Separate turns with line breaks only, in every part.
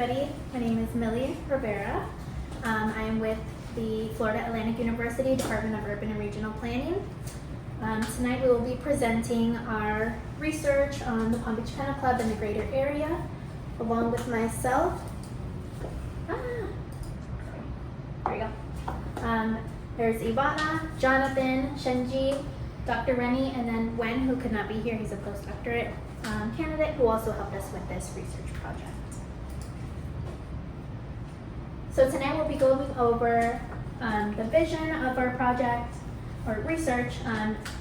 everybody. My name is Millie Rivera. I am with the Florida Atlantic University Department of Urban and Regional Planning. Tonight we will be presenting our research on the Palm Beach Kennel Club and the greater area, along with myself. There we go. There's Ivana, Jonathan, Shenji, Dr. Rennie, and then Wen, who could not be here. He's a postdoctorate candidate who also helped us with this research project. So tonight we'll be going over the vision of our project or research,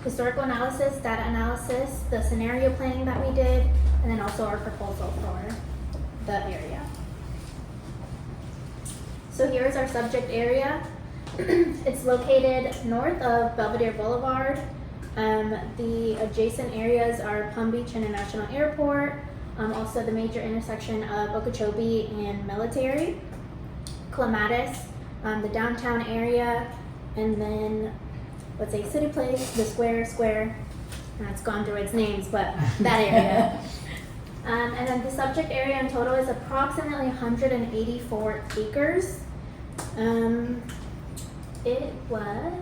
historical analysis, data analysis, the scenario planning that we did, and then also our proposal for the area. So here's our subject area. It's located north of Belvedere Boulevard. The adjacent areas are Palm Beach International Airport, also the major intersection of Okeechobee and Military, Clematis, the downtown area, and then let's say City Place, the square, and it's gone through its names, but that area. And then the subject area in total is approximately 184 acres. It was,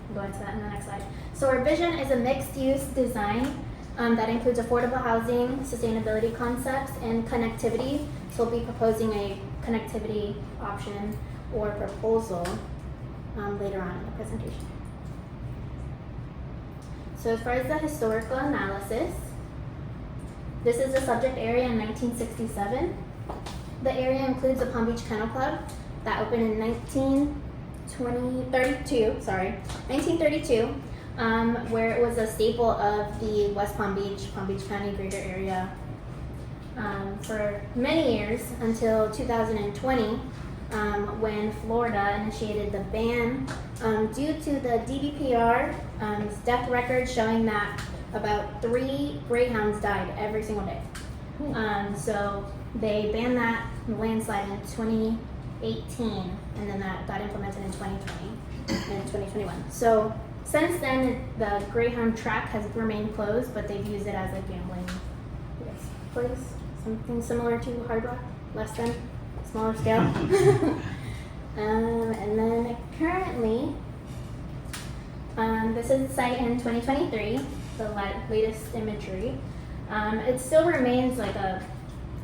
I'll go into that in the next slide. So our vision is a mixed-use design that includes affordable housing, sustainability concepts, and connectivity. So we'll be proposing a connectivity option or proposal later on in the presentation. So as far as the historical analysis, this is the subject area in 1967. The area includes the Palm Beach Kennel Club that opened in 1932, where it was a staple of the West Palm Beach County greater area for many years until 2020, when Florida initiated the ban due to the DBPR death record showing that about 3 greyhounds died every single day. So they banned that landslide in 2018, and then that got implemented in 2020 and 2021. So since then, the Greyhound track has remained closed, but they've used it as a gambling place, something similar to Hard Rock, less than, smaller scale. And then currently, this is the site in 2023, the latest imagery. It still remains like a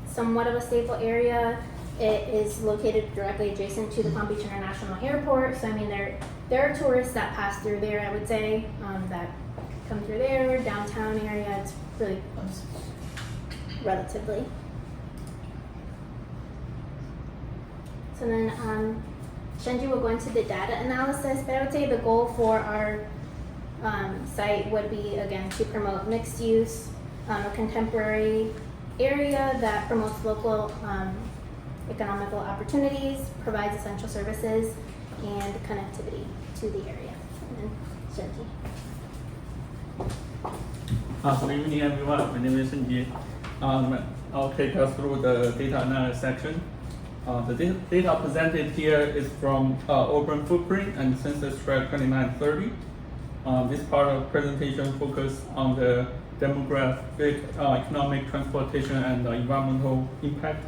somewhat of a staple area. It is located directly adjacent to the Palm Beach International Airport. So I mean, there are tourists that pass through there, I would say, that come through there. Downtown area, it's really close, relatively. So then Shenji will go into the data analysis, but I would say the goal for our site would be, again, to promote mixed use, a contemporary area that promotes local economical opportunities, provides essential services, and connectivity to the area. And then Shenji.
Good evening, everyone. My name is Shenji. I'll take us through the data analysis section. The data presented here is from urban footprint and census tract 2930. This part of the presentation focuses on the demographic, economic, transportation, and environmental impact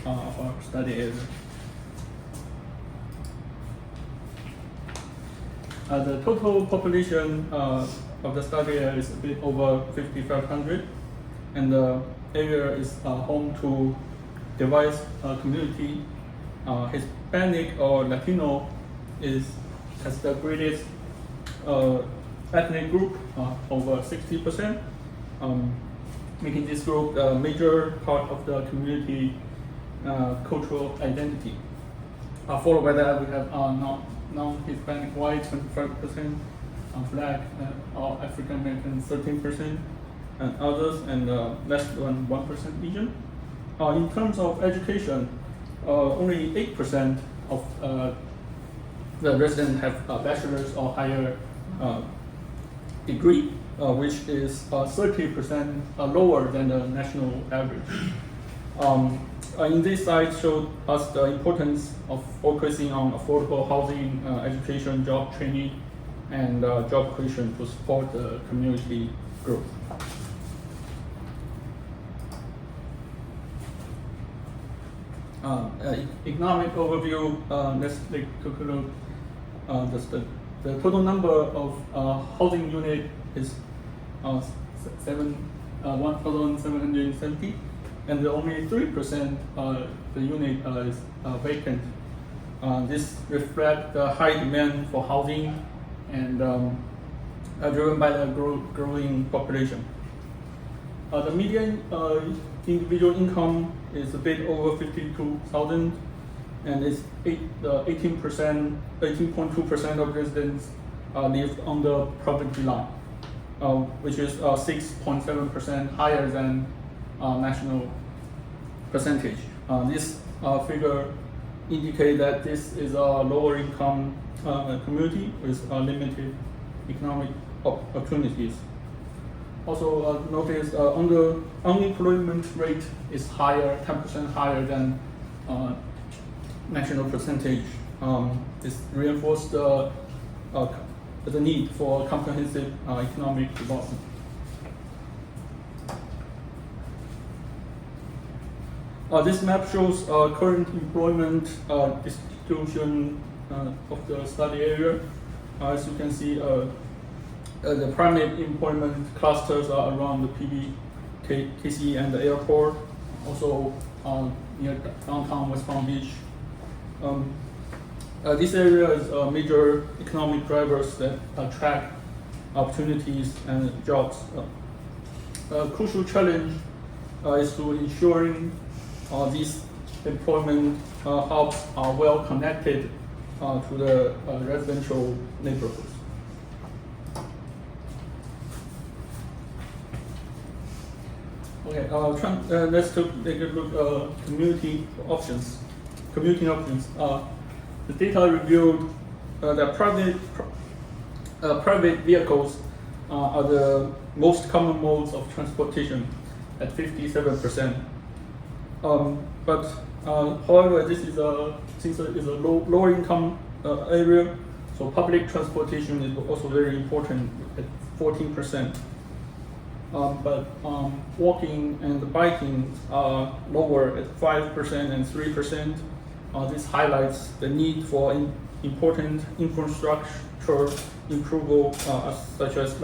of our study area. The total population of the study area is a bit over 5,500, and the area is home to diverse community. Hispanic or Latino has the greatest ethnic group, over 60%, making this group a major part of the community cultural identity. Followed by that, we have non-Hispanic white 25%, Black or African American 13%, and others, and less than 1% Asian. In terms of education, only 8% of the residents have a bachelor's or higher degree, which is 30% lower than the national average. In this slide showed us the importance of focusing on affordable housing, education, job training, and job creation to support the community growth. Economic overview. Let's take a look. The total number of housing unit is 1,770, and only 3% the unit is vacant. This reflects the high demand for housing and driven by the growing population. The median individual income is a bit over 52,000, and it's 18.2% of residents live on the poverty line, which is 6.7% higher than national percentage. This figure indicates that this is a lower income community with limited economic opportunities. Also notice unemployment rate is higher, 10% higher than national percentage. This reinforces the need for comprehensive economic development. This map shows current employment distribution of the study area. As you can see, the primary employment clusters are around the PB, KC, and the airport, also near downtown West Palm Beach. This area is major economic drivers that attract opportunities and jobs. A crucial challenge is to ensuring these employment hubs are well connected to the residential neighborhoods. Okay, let's take a look at commuting options. The data revealed that private vehicles are the most common modes of transportation at 57%. However, this is since it is a lower income area, so public transportation is also very important at 14%. Walking and biking are lower at 5% and 3%. This highlights the need for important infrastructure improvement, such as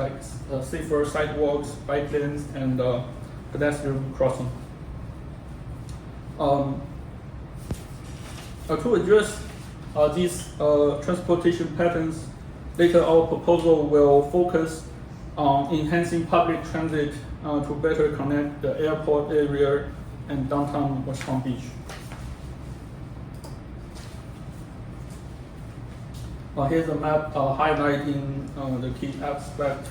safer sidewalks, bike lanes, and pedestrian crossing. To address these transportation patterns, later our proposal will focus on enhancing public transit to better connect the airport area and downtown West Palm Beach. Here's a map highlighting the key aspect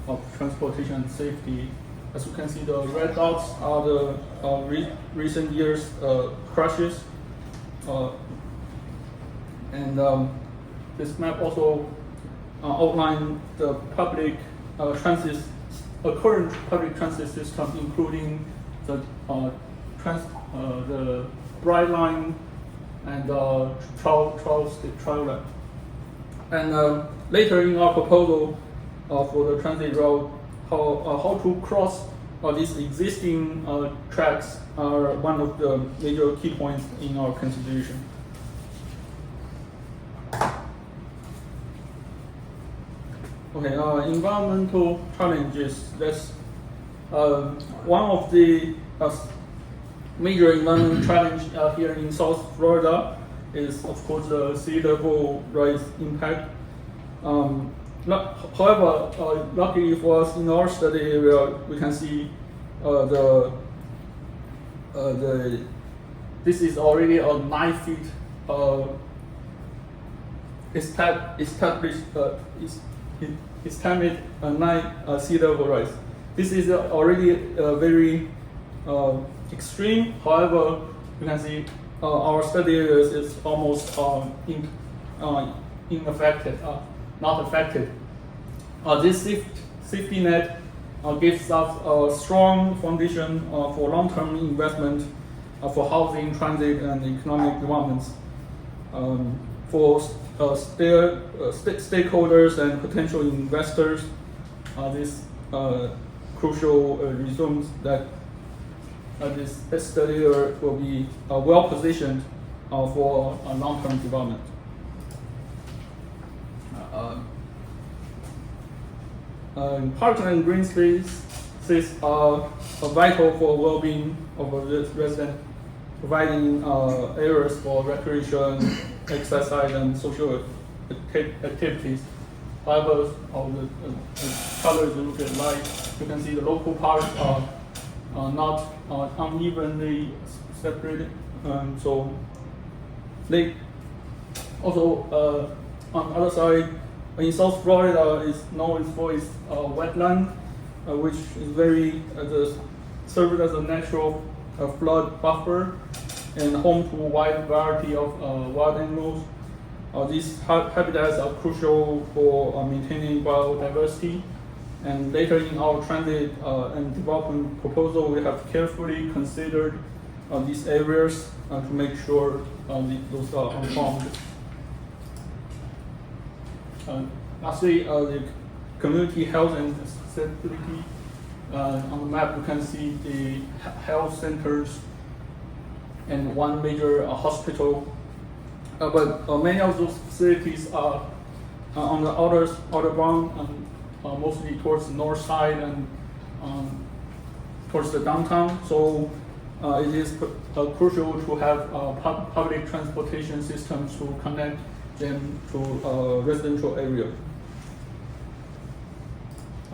of transportation safety. As you can see, the red dots are the recent years crashes. This map also outlines the public transit, current public transit system, including the Bright Line and Trail. And later in our proposal for the transit route, how to cross these existing tracks are one of the major key points in our consideration. Okay, environmental challenges. That's one of the major environmental challenge here in South Florida is, of course, the sea level rise impact. However, luckily for us in our study area, we can see this is already a 9 feet estimated 9 sea level rise. This is already very extreme. However, you can see our study areas is almost unaffected, not affected. This safety net gives us a strong foundation for long-term investment for housing, transit, and economic developments. For stakeholders and potential investors, this crucial resumes that this study area will be well positioned for long-term development. Parks and green spaces are vital for well-being of a resident, providing areas for recreation, exercise, and social activities. However, of the colors you look at light, you can see the local parks are not unevenly separated. So they also on the other side, in South Florida is known for its wetland, which is very serves as a natural flood buffer and home to a wide variety of wild animals. These habitats are crucial for maintaining biodiversity. And later in our transit and development proposal, we have carefully considered these areas to make sure those are unharmed. Lastly, the community health and accessibility. On the map, you can see the health centers and one major hospital. But many of those facilities are on the outer bound, mostly towards the north side and towards the downtown. So it is crucial to have public transportation systems to connect them to residential area.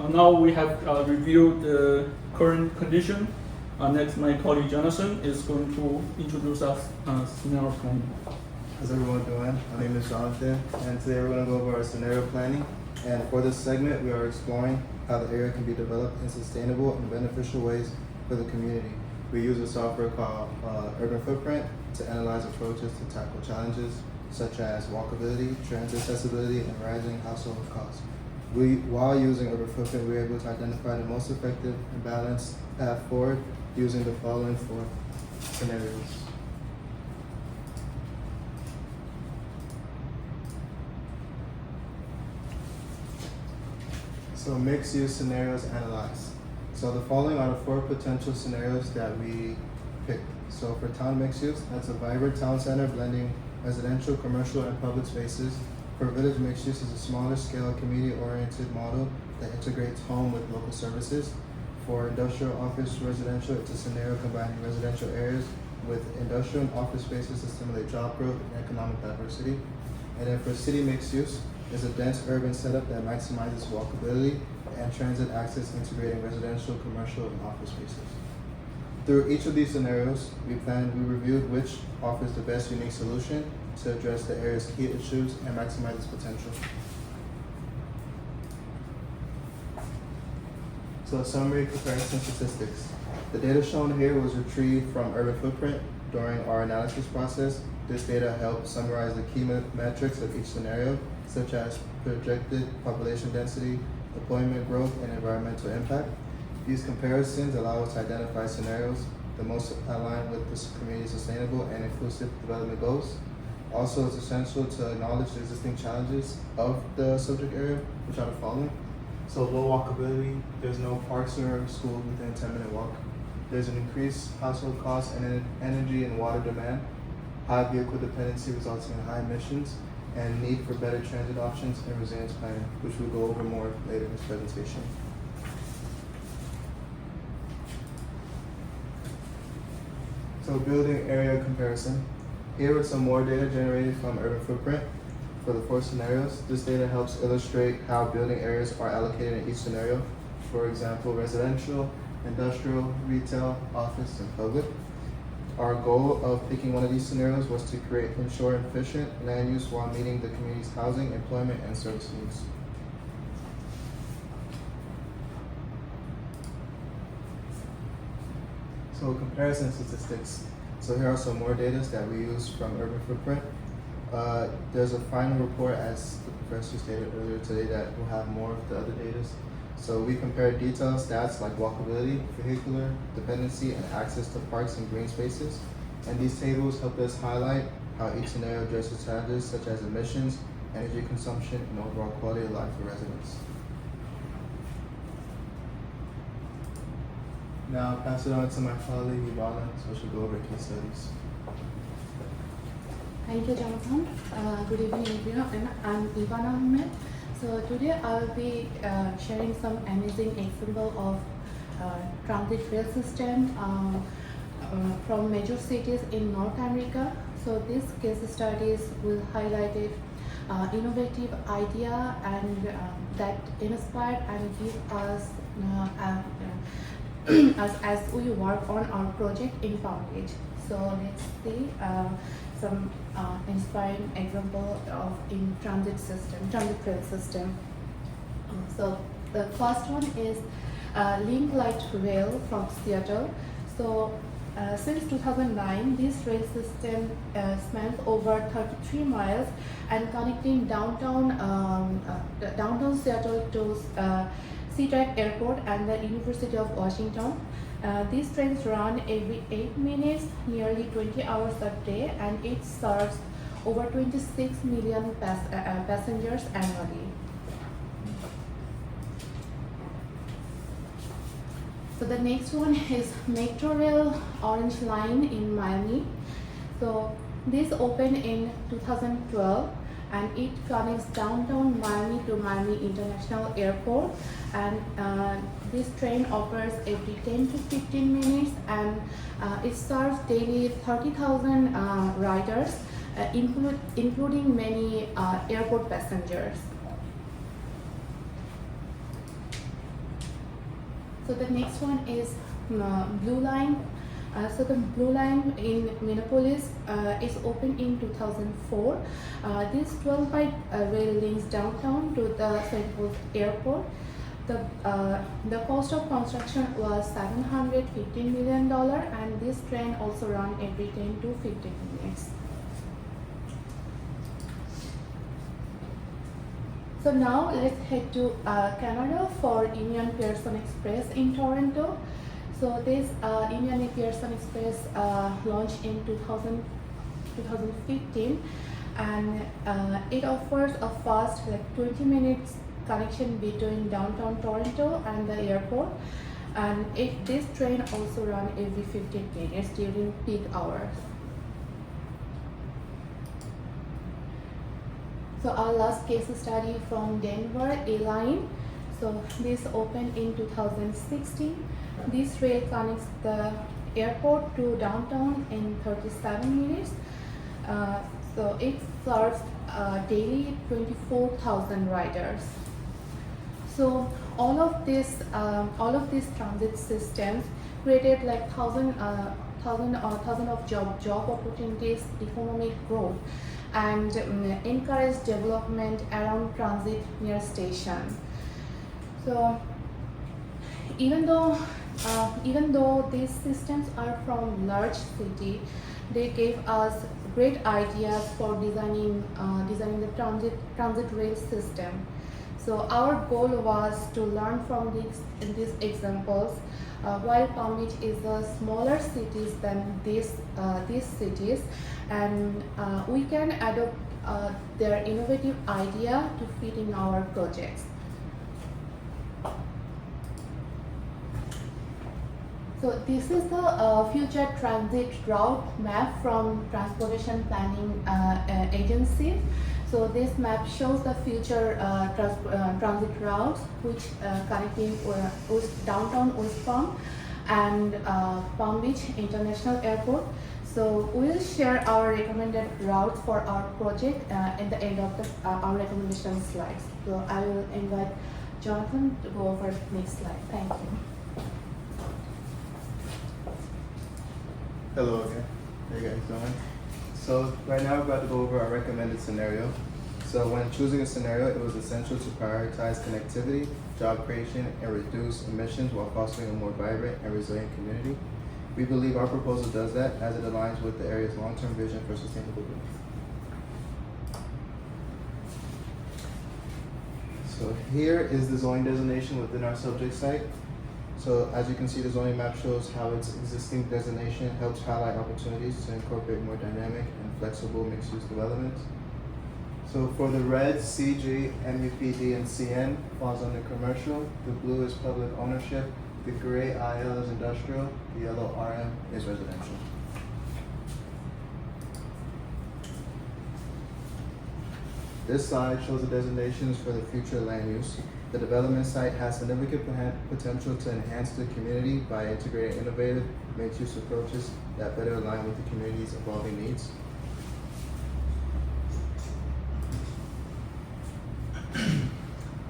Now we have reviewed the current condition. Next, my colleague Jonathan is going to introduce us scenario planning.
How's everyone doing? My name is Jonathan, and today we're going to go over our scenario planning. And for this segment, we are exploring how the area can be developed in sustainable and beneficial ways for the community. We use a software called Urban Footprint to analyze approaches to tackle challenges such as walkability, transit accessibility, and rising household costs. While using Urban Footprint, we were able to identify the most effective and balanced path forward using the following 4 scenarios. So mixed-use scenarios analyzed. So the following are the 4 potential scenarios that we picked. So for town mixed use, that's a vibrant town center blending residential, commercial, and public spaces. For village mixed use is a smaller scale, community-oriented model that integrates home with local services. For industrial, office, residential, it's a scenario combining residential areas with industrial and office spaces to stimulate job growth and economic diversity. And then for city mixed use, is a dense urban setup that maximizes walkability and transit access, integrating residential, commercial, and office spaces. Through each of these scenarios, we reviewed which offers the best unique solution to address the area's key issues and maximize its potential. So summary comparison statistics. The data shown here was retrieved from Urban Footprint during our analysis process. This data helped summarize the key metrics of each scenario, such as projected population density, deployment growth, and environmental impact. These comparisons allow us to identify scenarios the most aligned with this community's sustainable and inclusive development goals. Also, it's essential to acknowledge the existing challenges of the subject area, which are the following. So low walkability, there's no parks or schools within a 10-minute walk. There's an increased household cost and energy and water demand. High vehicle dependency resulting in high emissions, and need for better transit options and resilience planning, which we'll go over more later in this presentation. So building area comparison. Here are some more data generated from Urban Footprint for the 4 scenarios. This data helps illustrate how building areas are allocated in each scenario. For example, residential, industrial, retail, office, and public. Our goal of picking one of these scenarios was to ensure efficient land use while meeting the community's housing, employment, and service needs. So comparison statistics. So here are some more data that we use from Urban Footprint. There's a final report, as the professor stated earlier today, that will have more of the other data. So we compared detailed stats like walkability, vehicular dependency, and access to parks and green spaces. And these tables help us highlight how each scenario addresses challenges such as emissions, energy consumption, and overall quality of life for residents. Now I'll pass it on to my colleague Ivana, so she'll go over case studies.
Thank you, Jonathan. Good evening, everyone. I'm Ivana Ahmed. So today I'll be sharing some amazing example of transit rail system from major cities in North America. So these case studies will highlight it innovative idea and that inspired and give us as we work on our project in Palm Beach. So let's see some inspiring example of in transit rail system. So the first one is Link Light Rail from Seattle. So since 2009, this rail system spans over 33 miles and connecting downtown Seattle to SeaTac Airport and the University of Washington. These trains run every 8 minutes, nearly 20 hours a day, and it serves over 26 million passengers annually. So the next one is Metro Rail Orange Line in Miami. So this opened in 2012 and it connects downtown Miami to Miami International Airport, and this train offers every 10 to 15 minutes and it serves daily 30,000 riders, including many airport passengers. So the next one is Blue Line. So the Blue Line in Minneapolis is opened in 2004. This 12-mile rail links downtown to the St. Paul Airport. The cost of construction was $715 million, and this train also runs every 10 to 15 minutes. So now let's head to Canada for Union Pearson Express in Toronto. So this Union Pearson Express launched in 2015, and it offers a fast 20 minutes connection between downtown Toronto and the airport, and this train also runs every 15 minutes during peak hours. So our last case study from Denver, A-Line. So this opened in 2016. This rail connects the airport to downtown in 37 minutes. So it serves daily 24,000 riders. So all of these transit systems created like thousand of job opportunities, economic growth, and encourage development around transit near station. So even though these systems are from large city, they gave us great ideas for designing the transit rail system. So our goal was to learn from these examples. While Palm Beach is a smaller cities than these cities, and we can adopt their innovative idea to fit in our projects. So this is the future transit route map from Transportation Planning Agency. So this map shows the future transit routes which connecting downtown West Palm and Palm Beach International Airport. So we'll share our recommended routes for our project at the end of our recommendation slides. So I will invite Jonathan to go over the next slide. Thank you.
Hello again. How you guys doing? So right now we're about to go over our recommended scenario. So when choosing a scenario, it was essential to prioritize connectivity, job creation, and reduce emissions while fostering a more vibrant and resilient community. We believe our proposal does that as it aligns with the area's long-term vision for sustainable growth. So here is the zoning designation within our subject site. So as you can see, the zoning map shows how its existing designation helps highlight opportunities to incorporate more dynamic and flexible mixed-use developments. So for the red, CG, MUPD, and CN falls under commercial. The blue is public ownership. The gray IL is industrial, the yellow RM is residential. This slide shows the designations for the future land use. The development site has significant potential to enhance the community by integrating innovative mixed-use approaches that better align with the community's evolving needs.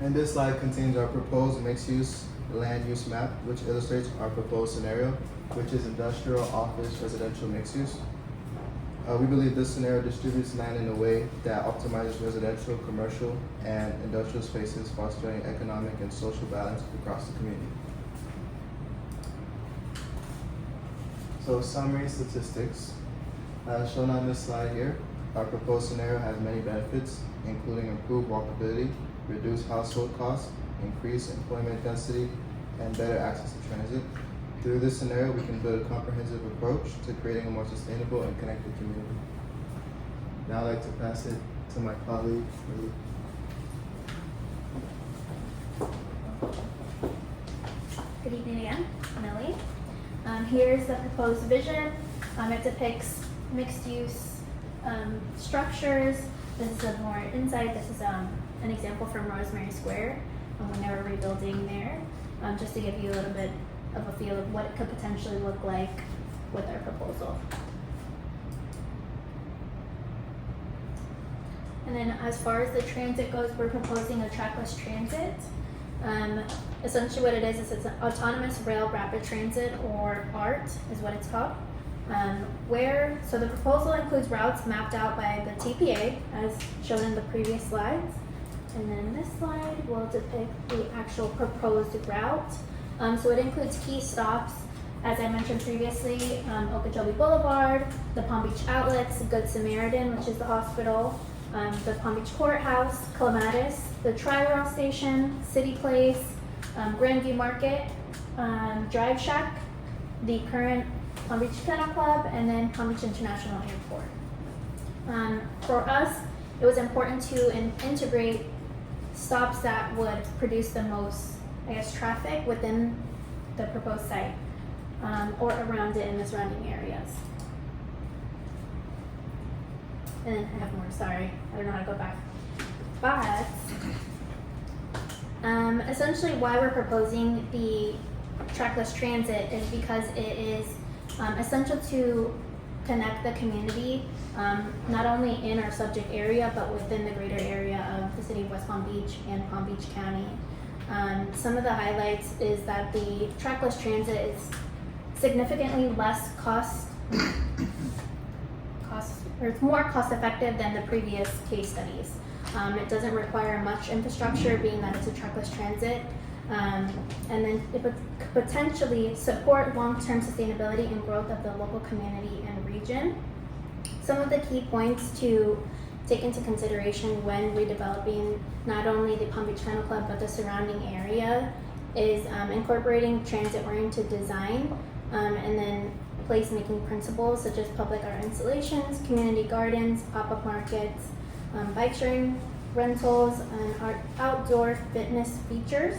And this slide contains our proposed mixed-use land use map, which illustrates our proposed scenario, which is industrial, office, residential mixed-use. We believe this scenario distributes land in a way that optimizes residential, commercial, and industrial spaces, fostering economic and social balance across the community. So summary statistics. As shown on this slide here, our proposed scenario has many benefits, including improved walkability, reduced household costs, increased employment density, and better access to transit. Through this scenario, we can build a comprehensive approach to creating a more sustainable and connected community. Now I'd like to pass it to my colleague, Lily.
Good evening again, Millie. Here's the proposed vision. It depicts mixed-use structures. This is a more insight. This is an example from Rosemary Square when they were rebuilding there, just to give you a little bit of a feel of what it could potentially look like with our proposal. And then as far as the transit goes, we're proposing a trackless transit. Essentially what it is it's an autonomous rail rapid transit, or ART is what it's called. So the proposal includes routes mapped out by the TPA as shown in the previous slides. And then this slide will depict the actual proposed route. So it includes key stops, as I mentioned previously, Okeechobee Boulevard, the Palm Beach Outlets, Good Samaritan, which is the hospital, the Palm Beach Courthouse, Clematis, the Tri-Rail Station, City Place, Grandview Market, Drive Shack, the current Palm Beach Kennel Club, and then Palm Beach International Airport. For us, it was important to integrate stops that would produce the most, traffic within the proposed site, or around it in the surrounding areas. And then I have more, sorry, I don't know how to go back. But, essentially why we're proposing the trackless transit is because it is essential to connect the community, not only in our subject area, but within the greater area of the city of West Palm Beach and Palm Beach County. Some of the highlights is that the trackless transit is significantly less or it's more cost effective than the previous case studies. It doesn't require much infrastructure, being that it's a trackless transit. And then it would potentially support long-term sustainability and growth of the local community and region. Some of the key points to take into consideration when redeveloping not only the Palm Beach Kennel Club but the surrounding area is incorporating transit-oriented design, and then placemaking principles such as public art installations, community gardens, pop-up markets, bike sharing rentals, and outdoor fitness features,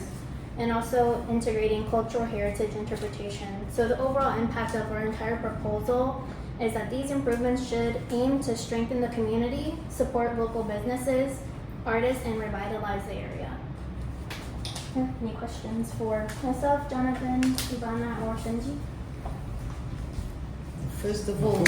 and also integrating cultural heritage interpretation. So the overall impact of our entire proposal is that these improvements should aim to strengthen the community, support local businesses, artists, and revitalize the area. Any questions for myself, Jonathan, Ivana, or Shinji?
First of all,